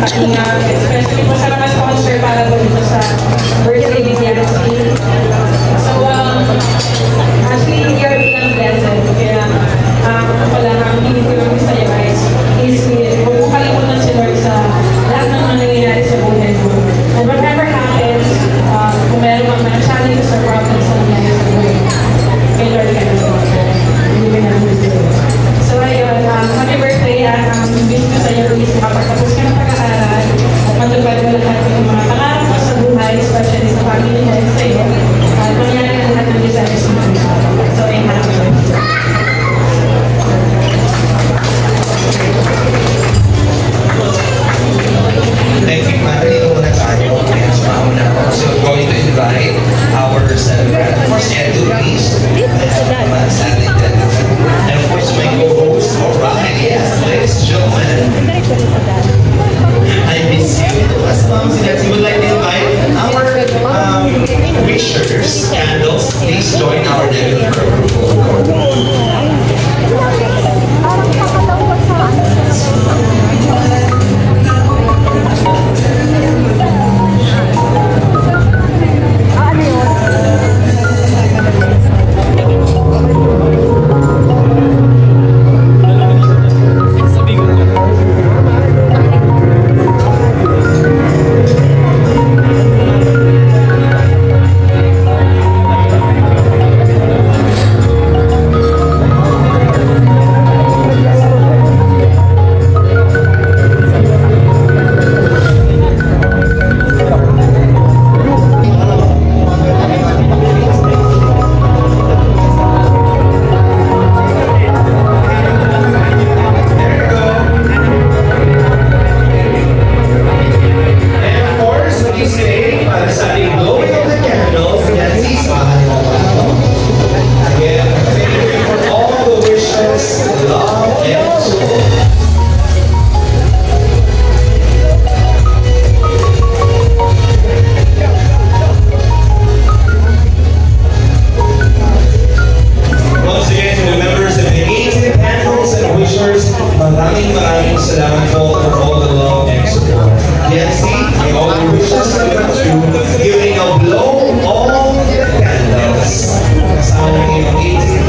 pahinga, especially po sa mga sponsor para po dito sa birthday ni Yancy. So, actually, we are being blessed. Kaya, wala ang hindi ko lang sa iyo guys is huwag mo kalimutan si Lord sa lahat ng mga nangyayari sa buhay mo. And whatever happens, kung meron mang mga challenge or problems na nangyayari sa buhay, kay Lord ka na po. Hindi na so, ayun, happy birthday at wish ko sa iyo, Luis, makapagtapos ka ng pag-aaral at matupad mo lahat ng mga pangarap mo sa buhay, especially sa family mo at sa iyo. At mangyari ka lahat ng desires mo. So, ayun, happy birthday. Thank you, Ma'am. Dito muna tayo. Yes, mauna ako. So, going to invite our celebrant. Of course, Edu, please. And of course, my co-host. Alright, yes, ladies and gentlemen. I miss you. As long as you would like to invite our wishers, candles, please join our debut for approval. Maraming salamat po for all the love and support. Yancy, may all the wishes to giving a blow all the candles. Kasama ng iyong 18.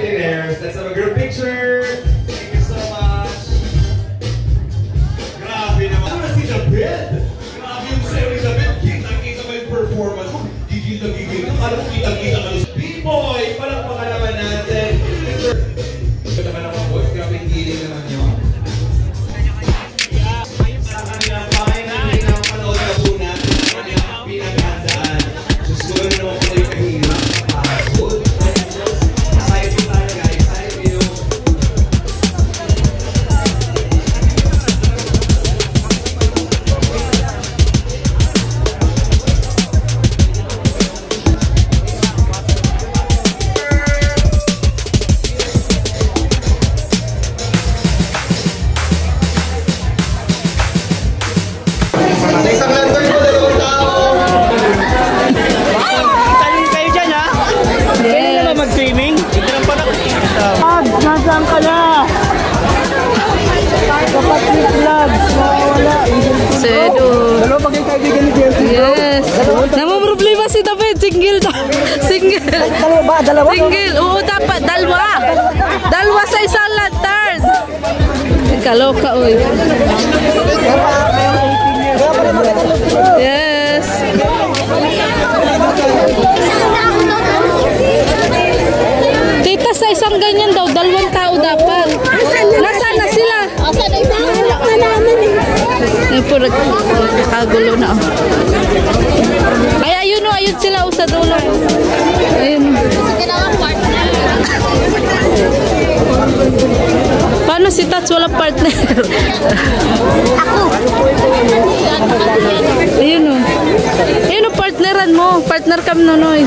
millionaires. Let's have a group picture. Thank you so much. Grabe naman. Ano na si David? Grabe yung sa'yo ni David. Kita-kita mo yung performance mo. Gigil na gigil ka. Parang kita-kita ka. B-boy! Palakpakan naman natin. Ito naman ang mga boys. Grabe yung giling naman yun. Sa kanilang pakain ng panood na una, kanilang pinaghandaan. Just go na naman po yung kahirap. Good. Excited tayo guys. Excited you. Isang lantern po, dalawang tao. Talin kayo dyan, ha? Pwede naman mag-swimming? Hindi lang pala. Nasaan ka na? Kapatid vlogs, mawawala. Sedo. Dalawa pag yung kaibigan ni Jeffrey. Yes. Namang problema si David. Single daw. Single. Dalawa ba? Dalawa? Single. Oo, dapat. Dalawa. Dalawa sa isang lantern. Kaloka, uy. Yes. Tita, sa isang ganyan daw, dalawang tao dapat. Nasaan na sila? Ay, puro kagulo na. Ay, ayun o, ayun sila sa dulo. Ayun. Paano si Tats walang partner? Ako. Ayun o. Ayun o, partneran mo. Partner kami nonoy.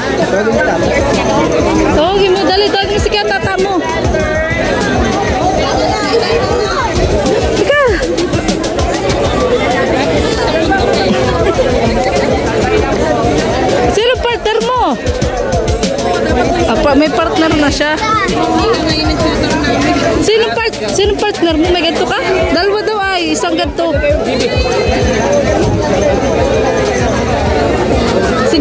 Tawagin mo, dali. Tawagin mo si kaya tata mo. Ika. Sino partner mo? Apa, may partner na siya. Sino partner mo? May ganito ka? Dalawa daw ay, isang ganito. Si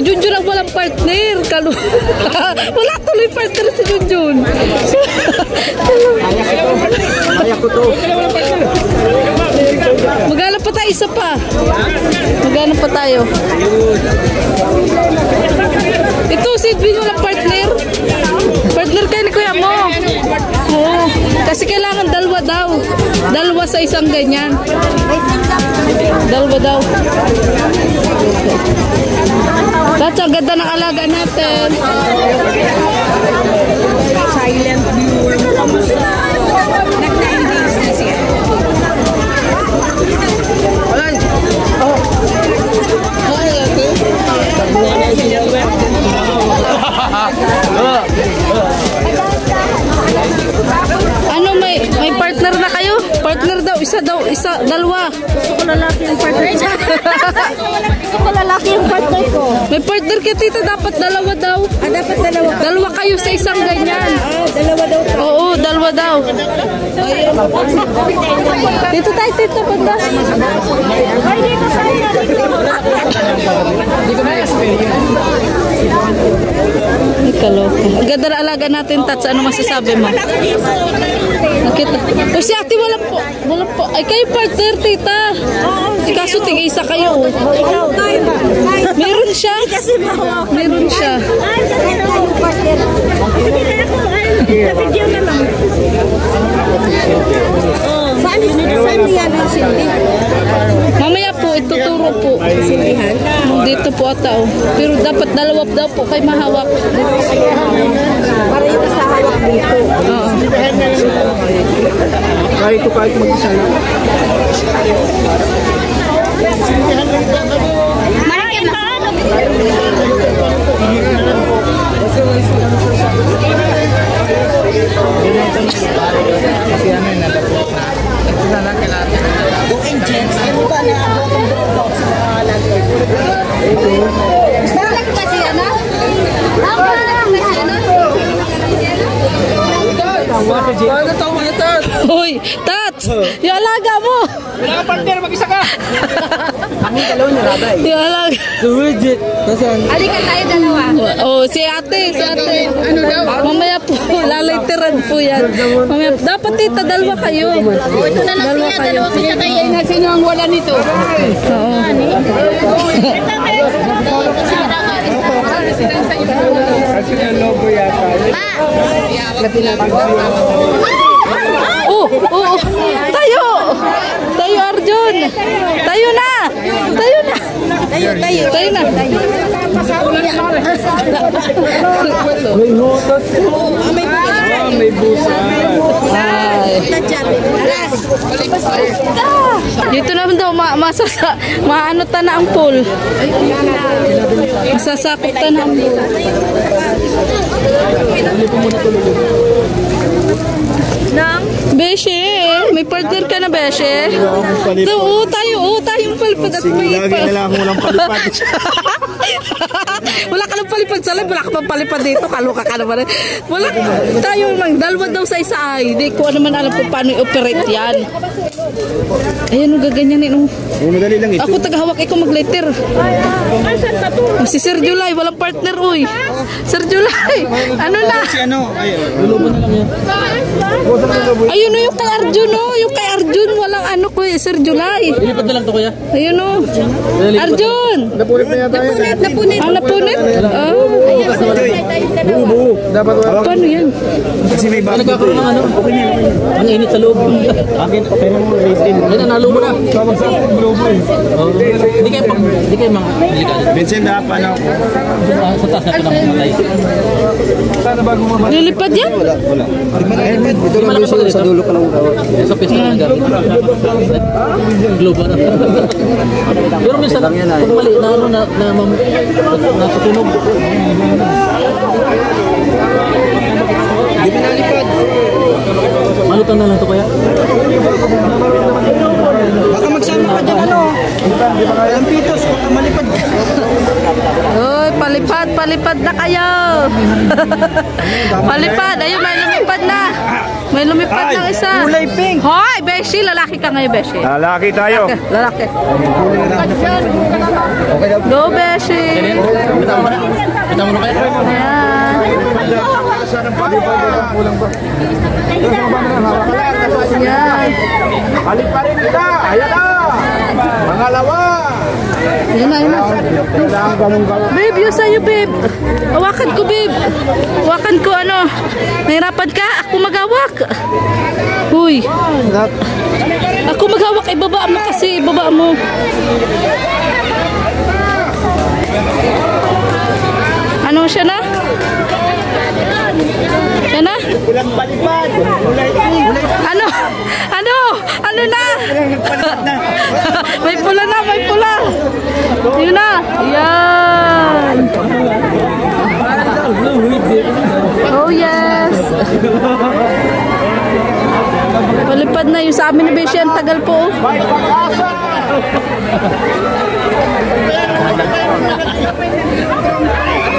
Junjun lang walang partner. Wala tuloy partner si Junjun. Kaya ko to. Maghanap pa tayo, isa pa. Maghanap pa tayo. Ito, si Edwin walang partner. Partner kayo ni kuya mo. Oo. Kasi kailangan dalawa daw. Dalawa sa isang ganyan. Dalawa daw. That's ang ganda ng alaga natin. Silent viewer mo kamusta? Nag-9 days na siya. Alan! Oh! Ay, ate! Ano, may partner na kayo? Partner daw, isa, dalawa. Gusto ko lalaki yung partner. Gusto ko lalaki yung partner ko. May partner ka, tita, dapat dalawa daw. Dapat dalawa. Dalawa kayo sa isang ganyan. Dalawa daw. Oo, dalawa daw. Dito tayo, tita, banda. Ay, dito tayo. Hindi ko na-experience. Ay, kaloka. Ang ganda na alaga natin, Tats. Ano masasabi mo? Nakita. O si ate, walang po. Ay, kayo partner, tita. Kaso tig-isa kayo. Meron siya. Meron siya. Saan niya ng sindi? Mamaya po, ituturo po. Dito po ata, oh. Pero dapat dalawa daw po kay mahawak. Para yung sa hawak dito. Oo. Kahit mag-isa lang. Marami pa ano? Kasi ano yun, nalapot na. Ito na lang kailangan. Buking jeans. Ano ba na ako sa mga lagay? Bakit ba siya na? Ako lang ba siya na? Paano tayo mga tat? Hoy, Tats! Yung alaga mo! Wala ka partner, mag-isa ka! Kami dalawa ni Rabay. Yung lang. Legit. Nasaan? Halika tayo dalawa. Oh, si ate. Ano daw? Mamaya po, lalaiteran po yan. Mamaya, dapat tita, dalawa kayo. Ito na lang siya, dalawa kita tayo. Sino ang wala nito? Oo. Kasi na logo yata. Oh, oh, tayo! Tayo, Arjun! Tayo na! Tayo na! Tayo na! May hotas po. May busa. Ay. Dito naman daw, maano ta na ang pool. Masasakot ta na ang pool. Beshe, may partner ka na, Beshe? Oo, tayong palipad at may Lagi na lang ako walang palipad. Wala ka lang palipad sa live, wala ka pang palipad dito, kaluka ka naman. Wala, tayo lang, dalawa daw sa isa ay, di ko naman alam kung paano i-operate yan. Ayan, gaganyanin. Madali lang ito. Ako tagahawak, ikaw mag-letter. Si Sir July, walang partner, uy. Sir July, ano na? Si ano? Lulubo na lang yan. Ayun o, yung kay Arjun, o. Yung kay Arjun, walang ano ko, Sir July. Ilipad na lang to kuya. Ayun o. Arjun! Napunit na yata yan. Ang napunit? Ah. Buo. Dapat wala. Paano yan? Kasi may bago. Nagkakaroon ng ano? Okay na. Ang init sa loob. Akin, okay na mo. Ay na, nalo mo na. Hindi kayo mga delikado. Vincent, dapat na ako. Sa taas na ito ng matay. Lilipad yan? Wala. Ito lang sa dulo ka lang. Sa pista na gamit. Global na. Pero minsan, kung mali na ano na natutunog. Hindi pinalipad. Malutang na lang ito kaya? Baka magsama ka dyan ano? Walang pitos, baka malipad. Uy, palipad na kayo. Palipad, ayun, may lumipad na. May lumipad ng isa. Kulay pink. Hoy, Beshi, lalaki ka ngayon, Beshi. Lalaki tayo. Lalaki. Okay daw. Go, Beshi. Bitaw mo na. Bitaw mo na kaya? Ayan. Ayan. Balik pa rin kita. Ayan na. Pangalawa. Ayan na. Babe, yun sa'yo, babe. Hawakan ko, babe. Hawakan ko, ano. Nahirapan ka? Ako maghawak. Huy. Ako maghawak. Ibaba mo kasi. Ibaba mo. Ano siya na? Siya na? Ulang palipad. Ano? Ano? Ano na? May pula na, may pula. Yun na. Yan. Oh yes. Palipad na yung sa amin na Beshi. Ang tagal po.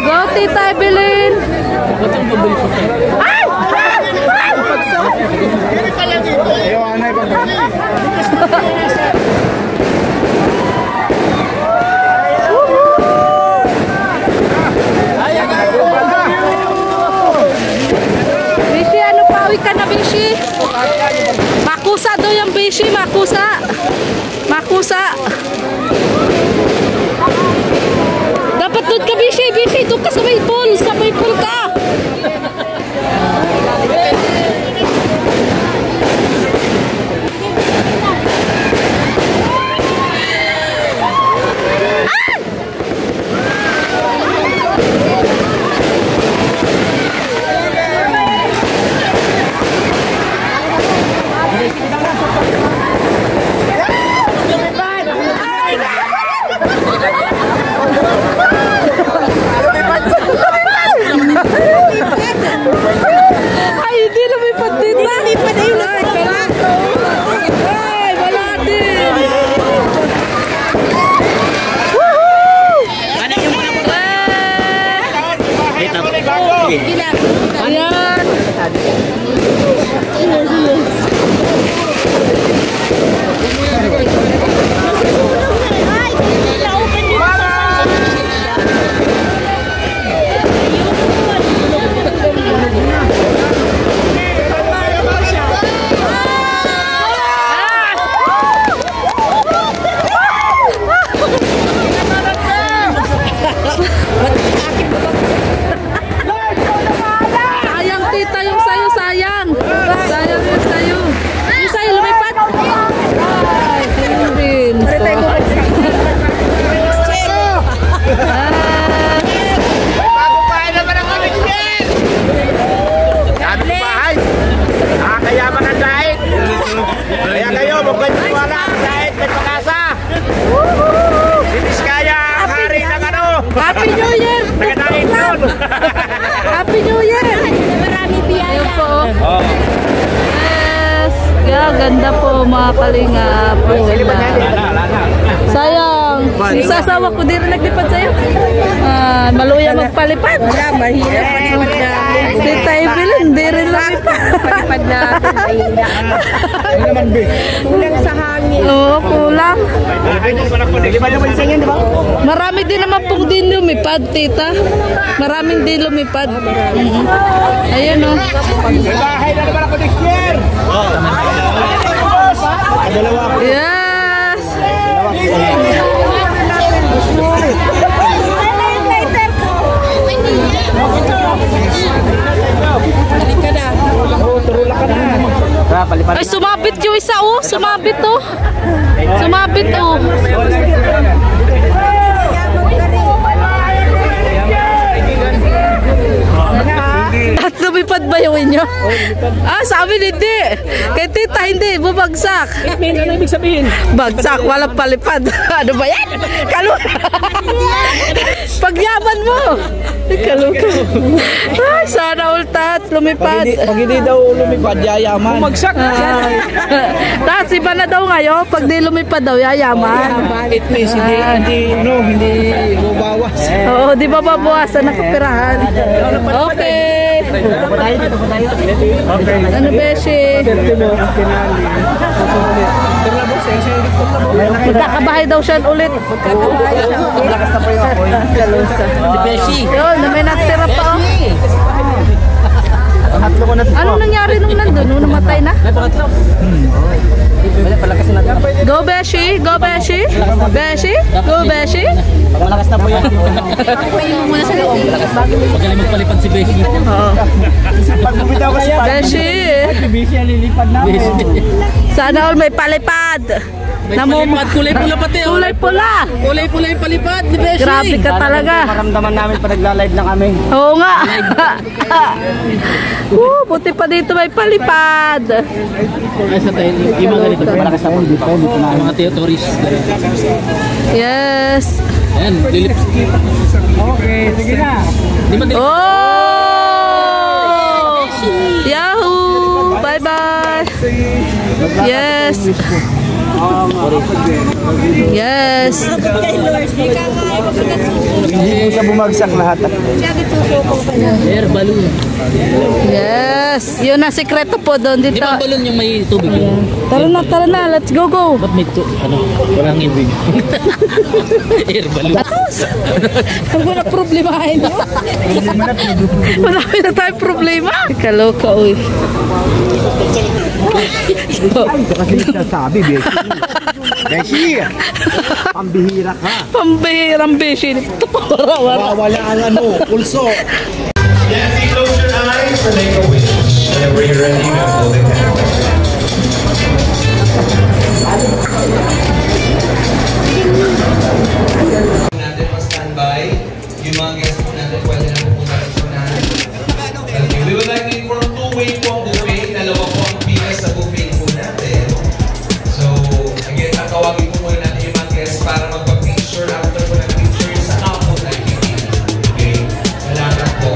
Go, Tita Evelyn. Ay! Beshi, ano pawi ka na, Beshi? Makusa daw yung Beshi, makusa. Makusa. Dapat doon ka, Beshi. Beshi, doon ka sa may pool. Sa may pool ka. Ay, hindi lumipad dito. Lumipad na yung lumipad. Ay, wala din. Woohoo! Ayan. Yes! Yeah, ganda po mga kalingap. Sayang. Isasawa ko din rin naglipad sa'yo. Maluya magpalipad. Wala, mahirap palipad natin. Tita Evelyn, hindi rin lumipad. Palipad natin, mahirap. Kulang sa hangin. Oo, kulang. Lipad naman sa inyo, di ba? Marami din naman pong din lumipad, tita. Maraming din lumipad. Ayun o. Bahay na naman ako next year! Yes! Ay, sumabit yung isa oh. Sumabit oh. Sumabit oh. At lumipad ba yung inyo? Sabi hindi. Kay tita hindi, bumagsak. Ano ibig sabihin? Bagsak, walang palipad. Ano ba yan? Kaluka. Pagyaman mo. Kaluka. Ay, sana all tat, lumipad. Pag hindi daw lumipad, yayaman. Bumagsak. Tapos iba na daw ngayon, pag di lumipad daw, yayaman. It means hindi babawas. Oo, di ba babawasan ng kapirahan? Okay. Ano beshi? Magkakabahay daw siya ulit. Yun, may natira pa oh. Anong nangyari nung nandun? Nung namatay na? Go Beshi! Go Beshi! Beshi! Go Beshi! Malakas na po yun. Pagpayin mo muna sa loob. Magaling magpalipad si Beshi. Oo. Pag bumitaw ka si Beshi! Beshi, lilipad namin. Sana all may palipad! Palipad, kulay pula pati. Kulay pula! Kulay pula yung palipad ni Beshi. Grabe ka talaga! Maramdaman namin pa nagla-live lang kami. Oo nga! Buti pa dito may palipad! Yung mga ganito, malakas na po dito. Mga tourist. Yes! Ayan, lilips. Okay, sige na. Oh! Yahoo! Bye-bye! Yes! Yes! Hindi siya bumagsak lahat. Air balloon. Yes! Yun ang sikreto po doon dito. Di ba balloon yung may tubig? Tara na, let's go! Ba't may walang ibig? Air balloon. Ano na problemahin nyo? Marami na tayong problema. Kaloka, uy. Kasi sabi, Beshi. Beshi! Pambihira ka. Pambihirang beshi. Ito pa, Wala ang pulso. Nancy, close your eyes and make a wish. Whenever you're ready, you have all the candles. Natin pa-standby. Yung mga guests po natin pwede na pupunta sa unahan. Okay, we would like to inform two-way po ang buffet. Dalawa po ang bigas sa buffet po natin. So, again, tatawagin po muna natin yung mga guests para magpa-picture. After po ng picture yung sa campo na okay? Salamat po.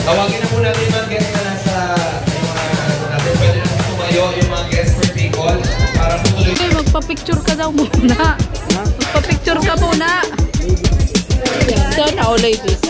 Tawagin na po natin yung mga guests na nasa yung mga natin. Pwede na po tumayo yung mga guests per table para po tuloy. Okay, magpa-picture ka daw muna. Magpa-picture ka muna. So now, ladies.